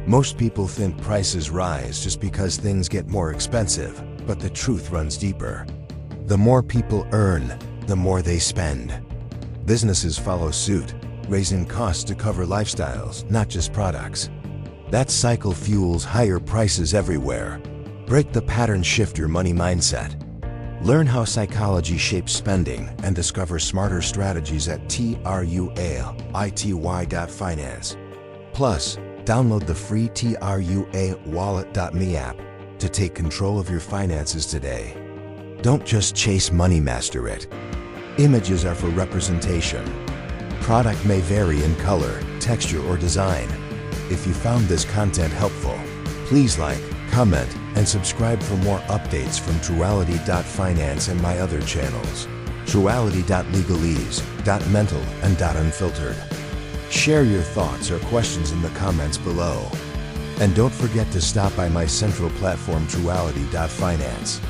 Most people think prices rise just because things get more expensive, but the truth runs deeper. The more people earn, the more they spend. Businesses follow suit, raising costs to cover lifestyles, not just products. That cycle fuels higher prices everywhere. Break the pattern, shift your money mindset. Learn how psychology shapes spending and discover smarter strategies at Truality.Finance. Plus, download the free Truality.Me app to take control of your finances today. Don't just chase money, master it. Images are for representation. Product may vary in color, texture, or design. If you found this content helpful, please like, comment, and subscribe for more updates from Truality.Finance and my other channels, Truality.Legalese, .mental, and .unfiltered. Share your thoughts or questions in the comments below. And don't forget to stop by my central platform, Truality.Finance.